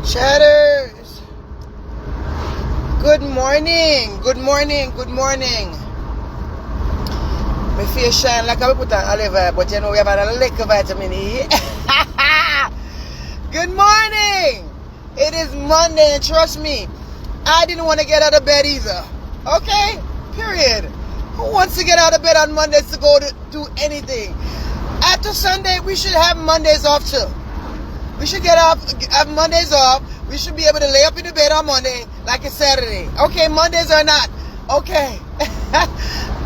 Chatters. Good morning. Good morning. Good morning. My face shine like I put on olive, but you know we have a liquor vitamin E. Good morning. It is Monday, and trust me, I didn't want to get out of bed either. Okay? Period. Who wants to get out of bed on Mondays to go to do anything? After Sunday, we should have Mondays off too. We should have Mondays off. We should be able to lay up in the bed on Monday like it's Saturday. Okay, Mondays are not. Okay.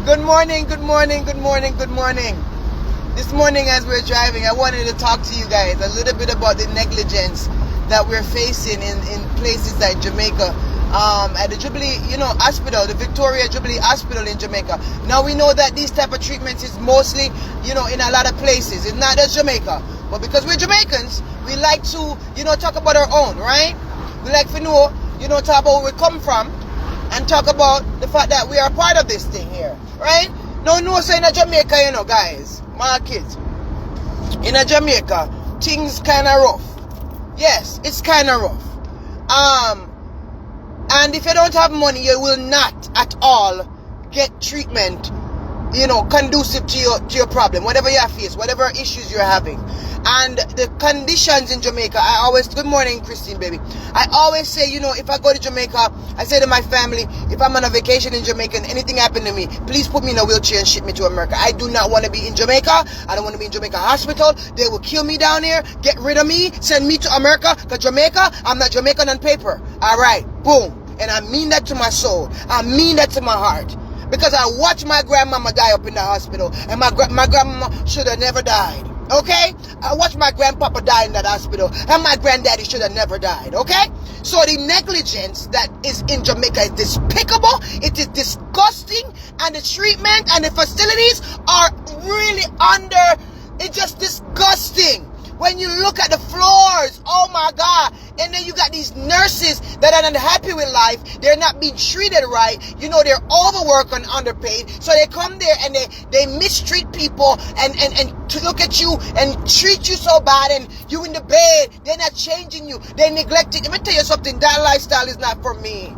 Good morning, good morning, good morning, good morning. This morning as we're driving, I wanted to talk to you guys a little bit about the negligence that we're facing in places like Jamaica. At the Jubilee, hospital, the Victoria Jubilee Hospital in Jamaica. Now we know that these type of treatments is mostly, in a lot of places. It's not just Jamaica. But because we're Jamaicans, we like to, talk about our own, right? We like to know, talk about where we come from and talk about the fact that we are part of this thing here, right? No, say in Jamaica, guys, my kids. In Jamaica, things kind of rough. Yes, it's kind of rough. And if you don't have money, you will not at all get treatment, conducive to your problem, whatever you face, whatever issues you're having. And the conditions in Jamaica, good morning, Christine, baby. I always say, if I go to Jamaica, I say to my family, if I'm on a vacation in Jamaica and anything happened to me, please put me in a wheelchair and ship me to America. I do not want to be in Jamaica. I don't want to be in Jamaica hospital. They will kill me down here, get rid of me, send me to America. Because Jamaica, I'm not Jamaican on paper. All right, boom. And I mean that to my soul. I mean that to my heart. Because I watched my grandmama die up in the hospital. And my grandmama should have never died. Okay? I watched my grandpapa die in that hospital. And my granddaddy should have never died. Okay? So the negligence that is in Jamaica is despicable. It is disgusting. And the treatment and the facilities are really it's just disgusting. When you look at the floors, oh my God. And then you got these nurses that are not happy with life. They're not being treated right. They're overworked and underpaid. So they come there and they mistreat people and to look at you and treat you so bad, and you in the bed. They're not changing you. They neglect it. Let me tell you something. That lifestyle is not for me.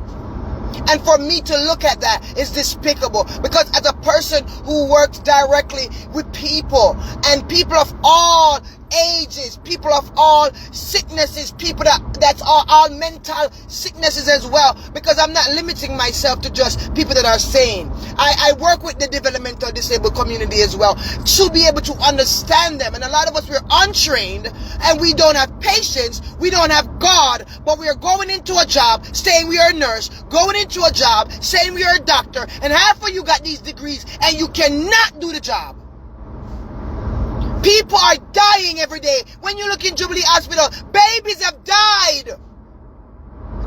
And for me to look at that is despicable, because as a person who works directly with people, and people of all ages, people of all sicknesses, people that's all mental sicknesses as well, because I'm not limiting myself to just people that are sane. I work with the developmental disabled community as well, to be able to understand them. And a lot of us, we're untrained and we don't have patience, we don't have God, but we are going into a job saying we are a nurse, going into a job saying we are a doctor, and half of you got these degrees and you cannot do the job. People are dying every day. When you look in Jubilee Hospital, babies have died.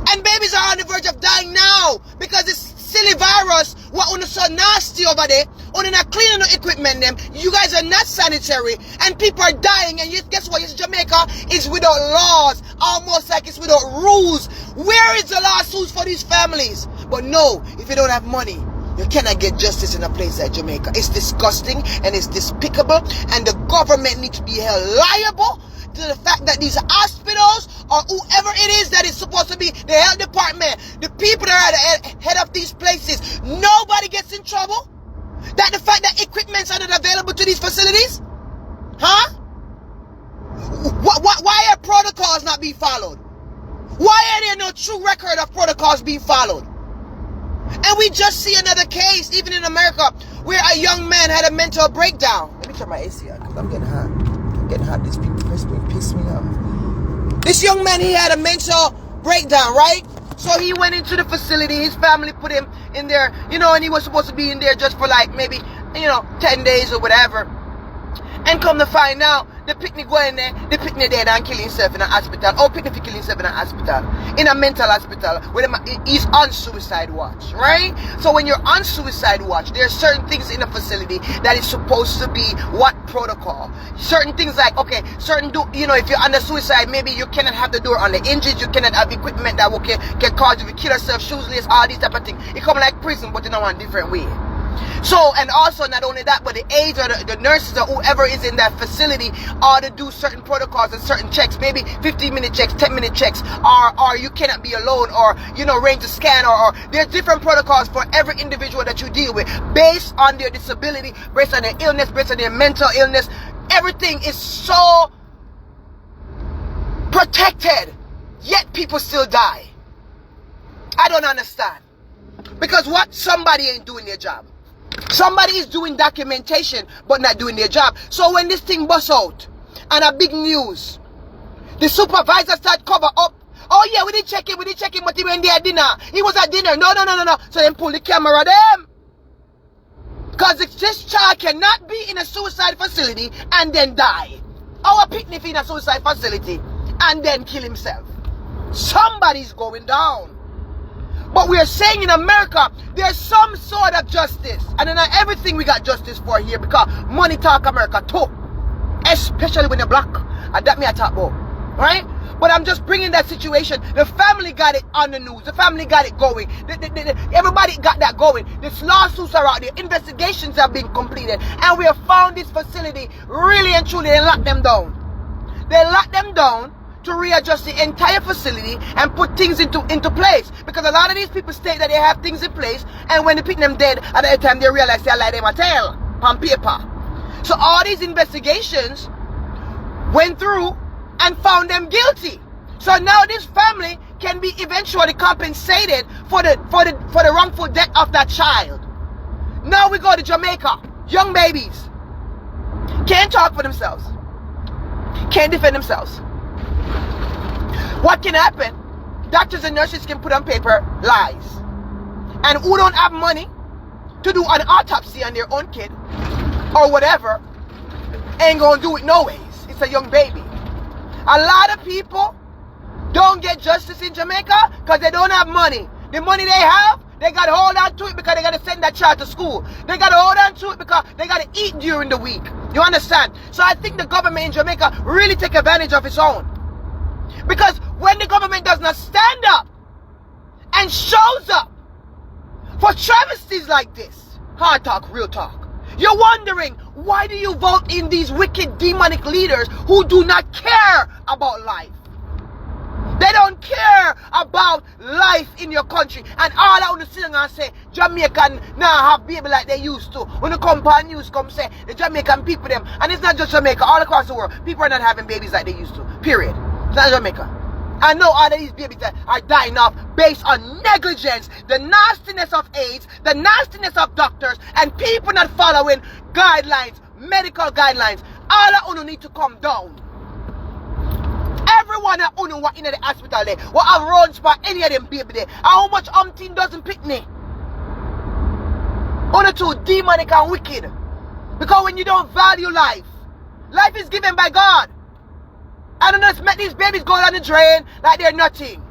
And babies are on the verge of dying now because this silly virus, what on so nasty over there, on not cleaning the equipment them. You guys are not sanitary and people are dying, and guess what? Yes, Jamaica is without laws, almost like it's without rules. Where is the lawsuits for these families? But no, if you don't have money, you cannot get justice in a place like Jamaica. It's disgusting and it's despicable, and the government needs to be held liable to the fact that these hospitals, or whoever it is that is supposed to be the health department, the people that are at the head of these places, nobody gets in trouble. That the fact that equipments are not available to these facilities? Huh? Why are protocols not being followed? Why are there no true record of protocols being followed? And we just see another case, even in America, where a young man had a mental breakdown. Let me turn my AC on, because I'm getting hot. These people piss me off. This young man, he had a mental breakdown, right? So he went into the facility. His family put him in there, and he was supposed to be in there just for like maybe, 10 days or whatever. And come to find out, the picnic go in there, the picnic dead and kill himself in a hospital. Or picnic kill himself in a hospital, in a mental hospital, where he's on suicide watch, right? So when you're on suicide watch, there are certain things in a facility that is supposed to be what protocol. Certain things like, okay, if you're under suicide, maybe you cannot have the door on the hinges, you cannot have equipment that can cause you to kill yourself, shoeless, all these type of things. It come like prison, but in a one different way. So, and also not only that, but the aides or the nurses or whoever is in that facility are to do certain protocols and certain checks, maybe 15-minute checks, 10-minute checks, or you cannot be alone, or, range a scan, or there's different protocols for every individual that you deal with, based on their disability, based on their illness, based on their mental illness. Everything is so protected, yet people still die. I don't understand. Because what? Somebody ain't doing their job. Somebody is doing documentation but not doing their job. So when this thing busts out and a big news, the supervisor start cover up. Oh yeah, we did check him, but he went there at dinner. He was at dinner. No. So then pull the camera them. Because this child cannot be in a suicide facility and then die. Our picnic in a suicide facility and then kill himself. Somebody's going down. But we are saying in America, there's some sort of justice. And then everything we got justice for here, because money talk America too. Especially when you're black. And that me I talk about. Right? But I'm just bringing that situation. The family got it on the news. The family got it going. Everybody got that going. These lawsuits are out there. Investigations are being completed. And we have found this facility really and truly. They locked them down. They locked them down to readjust the entire facility and put things into place. Because a lot of these people state that they have things in place, and when they pick them dead, at the time they realize they lie them a tale on paper. So all these investigations went through and found them guilty. So now this family can be eventually compensated for the wrongful death of that child. Now we go to Jamaica. Young babies can't talk for themselves, can't defend themselves. What can happen? Doctors and nurses can put on paper lies. And who don't have money to do an autopsy on their own kid or whatever ain't gonna do it no ways. It's a young baby. A lot of people don't get justice in Jamaica because they don't have money. The money they have, they got to hold on to it because they got to send that child to school. They got to hold on to it because they got to eat during the week. You understand? So I think the government in Jamaica really take advantage of its own. Because when the government does not stand up and shows up for travesties like this, hard talk, real talk, you're wondering, why do you vote in these wicked demonic leaders who do not care about life? They don't care about life in your country. And all I want to sit and say, Jamaican now have baby like they used to. When the company news come say, the Jamaican people them, and it's not just Jamaica, all across the world, people are not having babies like they used to. Period. It's not Jamaica. I know all of these babies that are dying off based on negligence, the nastiness of aides, the nastiness of doctors, and people not following guidelines, medical guidelines. All of you need to come down. Everyone that you know in the hospital there, what have runs for any of them baby there, and how much umpteen doesn't pick me. Only too demonic and wicked. Because when you don't value life, life is given by God. I don't know, make these babies go down the drain like they're nothing.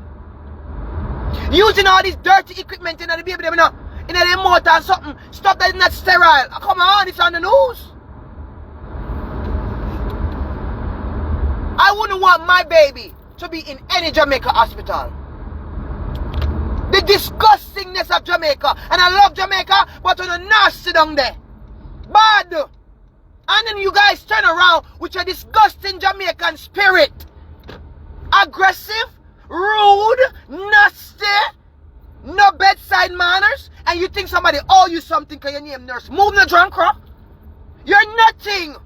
Using all this dirty equipment in the baby, them, in their mouth and something, stuff that is not sterile. Come on, it's on the news. I wouldn't want my baby to be in any Jamaica hospital. The disgustingness of Jamaica. And I love Jamaica, but on the nasty down there. Bad. And then you guys turn around with your disgusting Jamaican spirit. Aggressive, rude, nasty, no bedside manners. And you think somebody owe you something because your name nurse. Move the drunk crop. You're nothing.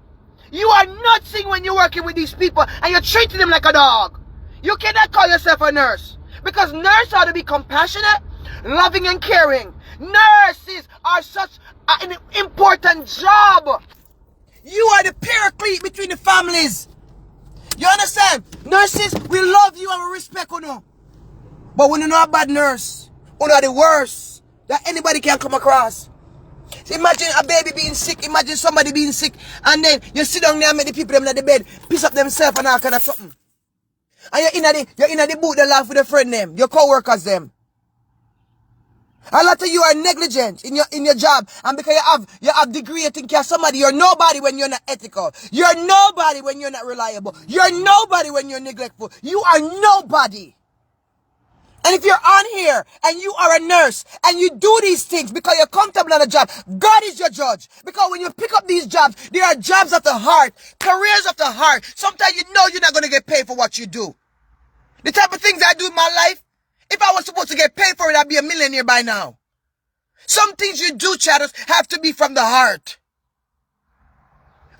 You are nothing when you're working with these people and you're treating them like a dog. You cannot call yourself a nurse. Because nurses ought to be compassionate, loving and caring. Nurses are such an important job. You are the paraclete between the families. You understand? Nurses, we love you and we respect you. But when you're not a bad nurse, you're not the worst that anybody can come across. So imagine a baby being sick, imagine somebody being sick, and then you sit down there and make the people them in the bed piss up themselves and all kind of something. And you're in the booth, they laugh with a friend them, your co-workers them. A lot of you are negligent in your job, and because you have degree, you think you're somebody. You're nobody when you're not ethical. You're nobody when you're not reliable. You're nobody when you're neglectful. You are nobody. And if you're on here and you are a nurse and you do these things because you're comfortable on a job, God is your judge. Because when you pick up these jobs, they are jobs of the heart, careers of the heart. Sometimes you know you're not going to get paid for what you do. The type of things I do in my life, if I was supposed to get paid for it, I'd be a millionaire by now. Some things you do, chatters, have to be from the heart.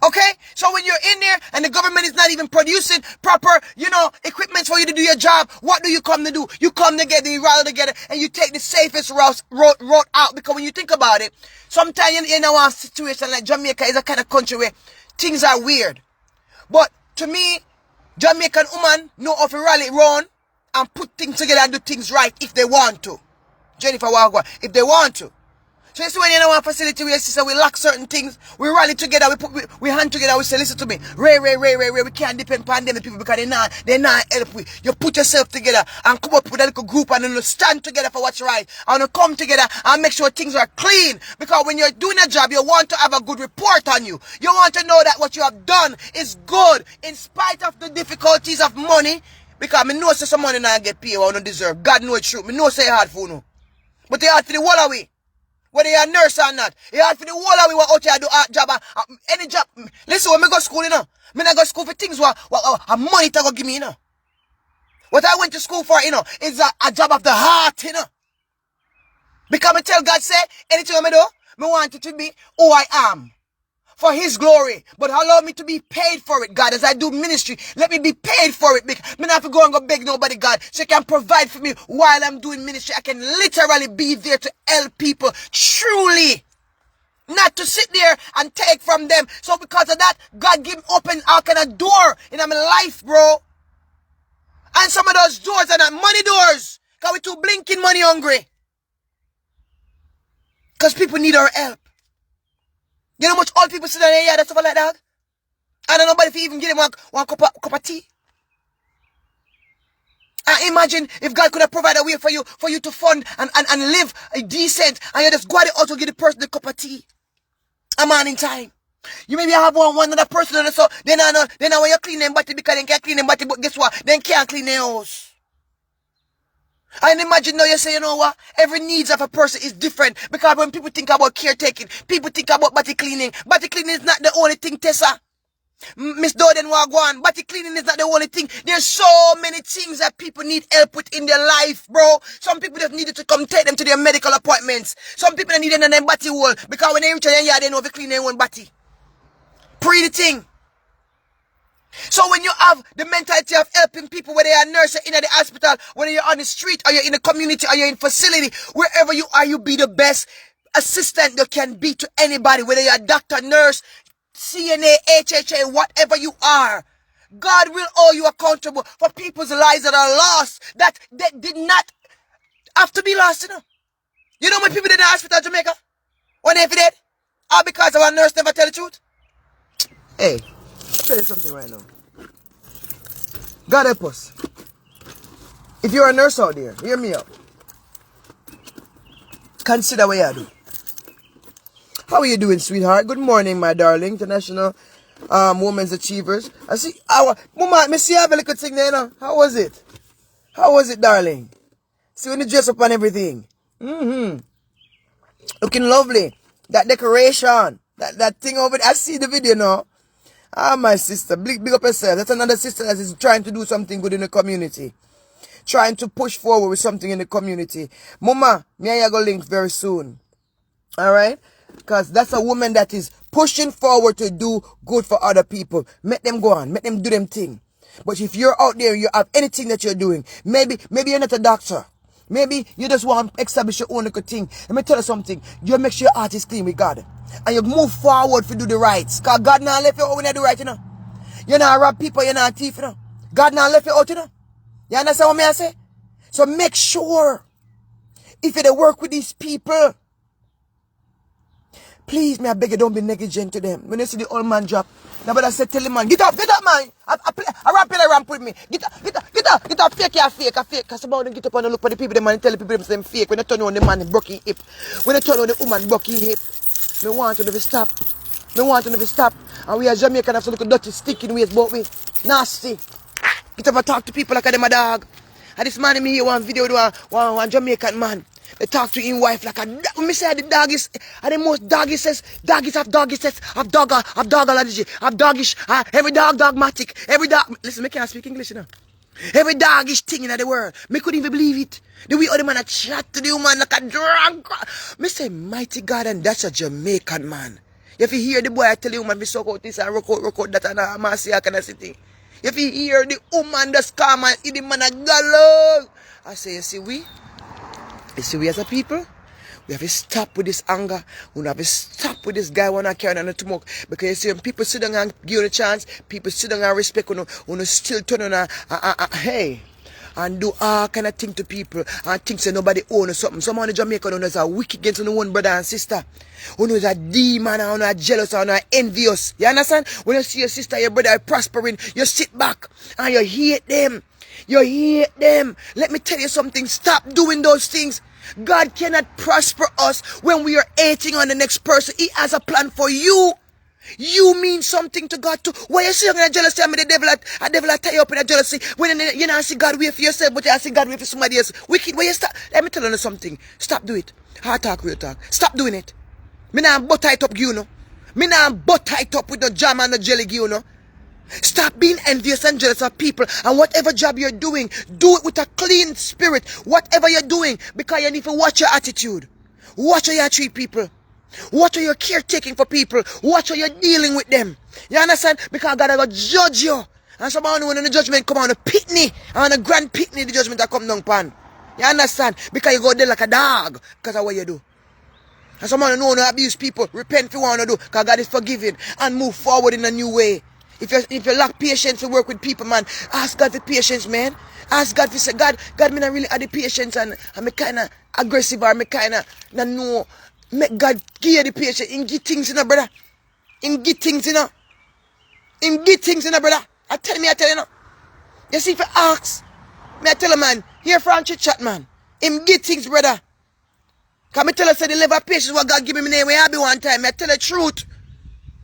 Okay? So when you're in there and the government is not even producing proper, equipment for you to do your job, what do you come to do? You come together, you rally together, and you take the safest route out. Because when you think about it, sometimes in our situation like Jamaica is a kind of country where things are weird. But to me, Jamaican women know how to rally round and put things together and do things right if they want to. Jennifer Wagwa, if they want to. So you see when you're in our facility where sister, we lack certain things, we rally together, we hand together, we say, listen to me, Ray, we can't depend on them people because they're not help we. You put yourself together and come up with a little group and then stand together for what's right. And come together and make sure things are clean. Because when you're doing a job, you want to have a good report on you. You want to know that what you have done is good in spite of the difficulties of money. Because I know say some money not get paid what I don't deserve. God knows it's true. I know say it's hard for you. But it's hard for the whole of we. Whether you're a nurse or not. It's hard for the whole of we who out here do art job. Any job. Listen, when I go to school, I go to school for things what a money to go give me, What I went to school for, is a job of the heart, Because I tell God, say, anything I do, I want it to be who I am. For His glory. But allow me to be paid for it, God. As I do ministry, let me be paid for it. Because I don't have to go and go beg nobody, God. So you can provide for me while I'm doing ministry. I can literally be there to help people. Truly. Not to sit there and take from them. So because of that, God give me open all kind of door in my life, bro. And some of those doors are not money doors. Because we're too blinking money hungry. Because people need our help. You know how much old people sit down in here and stuff like that? I don't know nobody if even give them one cup of tea. And imagine if God could have provided a way for you to fund and live decent, and you just go out also give the person the cup of tea. A man in time. You maybe have one other person and so then when you clean them body because they can't clean them body, but guess what? They can't clean their house. And imagine now you say, you know what? Every needs of a person is different. Because when people think about caretaking, people think about body cleaning. Body cleaning is not the only thing, Tessa. Miss Doden Wagwan, body cleaning is not the only thing. There's so many things that people need help with in their life, bro. Some people just needed to come take them to their medical appointments. Some people need them in their body hole. Because when they reach their yard, they know they clean their own body. Pretty thing. So when you have the mentality of helping people, whether you're a nurse or in the hospital, whether you're on the street or you're in the community or you're in facility, wherever you are, you be the best assistant you can be to anybody, whether you're a doctor, nurse, CNA, HHA, whatever you are. God will hold you accountable for people's lives that are lost, that did not have to be lost, You know when people did in the hospital in Jamaica? When they dead? All because our nurse never tell the truth? Hey. I'll tell you something right now. God help us. If you're a nurse out there, hear me out. Consider what you do. How are you doing, sweetheart? Good morning, my darling. International Women's Achievers. I see Mama, me see you have a little thing there, How was it? How was it, darling? See when you dress up and everything. Looking lovely. That decoration. That thing over there. I see the video now. My sister, big up yourself. That's another sister that is trying to do something good in the community. Trying to push forward with something in the community. Mama, me and you go link very soon. Alright? Because that's a woman that is pushing forward to do good for other people. Make them go on. Make them do them thing. But if you're out there, you have anything that you're doing. Maybe you're not a doctor. Maybe you just want to establish your own little thing. Let me tell you something. You make sure your heart is clean with God. And you move forward to do the rights. Because God not left you out when you do right, You're not rob people, you're not a thief, God not left you out, You understand what I say? So make sure, if you work with these people, please, I beg you, don't be negligent to them. When you see the old man drop, nobody say, tell him, man, get up, man. I ramp with me. Get up, fake. Because about them get up and look for the people, them and tell the people them fake. When you turn on the man, broken hip. When you turn on the woman, broken hip. Me want to never stop. And we are Jamaican have some little dirty sticking ways about we. Nasty. Get up and talk to people like them a dog. And this man me here one video with one Jamaican man. They talk to his wife like a me say the dog is the most doggies have allergy, have doggish, every dog dogmatic, every dog listen, me can't speak English, you know. Every doggish thing in the world. Me couldn't even believe it. The way other man a chat to the woman like a drunk. Me say, mighty God, and that's a Jamaican man. If you hear the boy I tell you, man, we suck out this and rock out that and a massy kind of city. If you hear the woman just come and eat the man a gallows. I say, you see we as a people, we have to stop with this anger. We have to stop with this guy wanna carry on the smoke. Because you see, when people sit down and give you a chance, people sit down and respect you, still turn on hey, and do all kind of thing to people and think say nobody own or something. Some of the Jamaican is a wicked against their own brother and sister. Who knows a demon and are jealous and are envious. You understand? When you see your sister, your brother prospering, you sit back and you hate them. You hate them. Let me tell you something. Stop doing those things. God cannot prosper us when we are hating on the next person. He has a plan for you. You mean something to God too. Why you see you're jealousy? I mean the devil tie you up in a jealousy. When you not see God wait for yourself, but you see God wait for somebody else. Wicked. Why you stop? Let me tell you something. Stop do it. Hard talk, real talk. Stop doing it. Me nah butter it up, you know. Me nah butter it up with no jam and no jelly, you know. Stop being envious and jealous of people. And whatever job you're doing, do it with a clean spirit. Whatever you're doing, because you need to watch your attitude. Watch how you treat people. Watch how you're caretaking for people. Watch how you're dealing with them. You understand? Because God will judge you. And someone when the judgment come on a pitney, and a grand pitney, the judgment that come down pan. You understand? Because you go there like a dog. Because of what you do. And someone know no abuse people. Repent for what you want to do. Because God is forgiving. And move forward in a new way. If you lack patience to work with people, man, ask God for patience, man. Ask God for say, God, me not really have the patience and I'm kind of aggressive or me kind of no. Make God give you the patience. In give things, you know, brother. In give things, you know. In give things, you know, brother. I tell you, no. You see, if you ask, me I tell you, man, hear Francis chat, man. Him give things, brother. Can me tell you, say the level of patience what God give me name when I be one time. I tell the truth.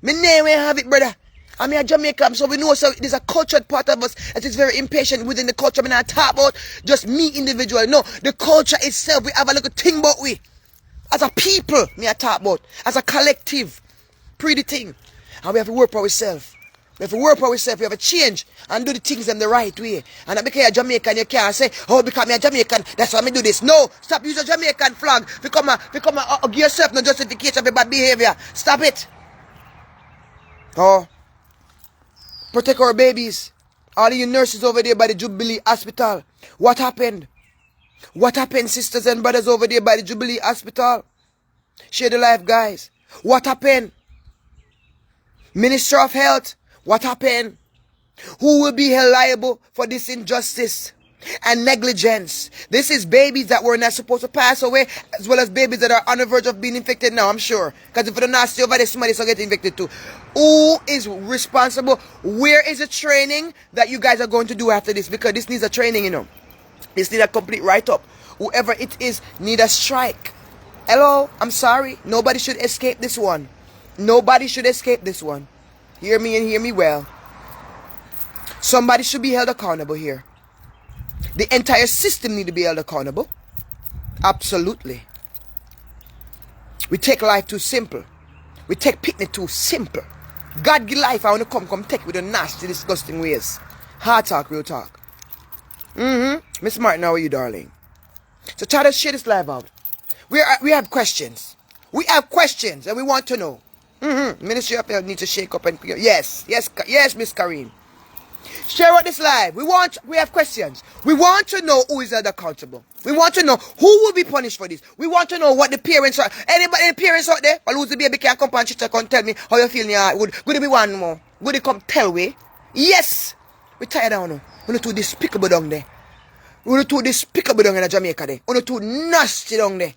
Me name when I have it, brother. I'm a Jamaican, so we know so there's a cultured part of us that is very impatient within the culture. I'm not talk about just me individually. No, the culture itself, we have a little thing about we. As a people, me I talk about. As a collective. Pretty thing. And we have to work for ourselves. We have to work for ourselves. We have to change and do the things in the right way. And not because you're Jamaican, you can't say, oh, because I'm a Jamaican, that's why I do this. No, stop using Jamaican flag. Become give yourself no justification of your bad behavior. Stop it. Oh. Protect our babies. All of you nurses over there by the Jubilee Hospital. What happened? What happened, sisters and brothers over there by the Jubilee Hospital? Share the life, guys. What happened? Minister of Health. What happened? Who will be held liable for this injustice and negligence? This is babies that were not supposed to pass away, as well as babies that are on the verge of being infected now, I'm sure. Because if they're nasty over there, somebody's going to get infected too. Who is responsible? Where is the training that you guys are going to do after this? Because this needs a training, you know. This needs a complete write-up. Whoever it is, need a strike. Hello? I'm sorry. Nobody should escape this one. Nobody should escape this one. Hear me and hear me well. Somebody should be held accountable here. The entire system need to be held accountable. Absolutely. We take life too simple. We take picnic too simple. God give life, I want to come take with the nasty, disgusting ways. Hard talk, real talk. Miss Martin, how are you, darling? So try to share this live out. We have questions. We have questions and we want to know. Ministry of Health needs to shake up and yes, Miss Karine. Share out this live. We have questions. We want to know who is held accountable. We want to know who will be punished for this. We want to know what the parents are. Any parents out there or lose the baby can come and check and tell me how you feel in your heart. Would it be one more? Would it come tell we? Yes. We tired of now. We're not too despicable down there. We're not too despicable down in Jamaica there. We're not too nasty down there.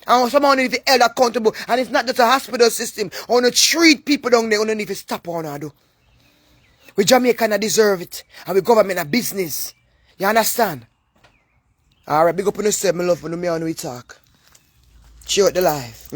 And someone need to be held accountable. And it's not just a hospital system. I want to treat people down there. We don't need to stop on and do. We Jamaican deserve it. And we government a business. You understand? Alright, big up on yourself, my love, when me and we talk. Share out the life.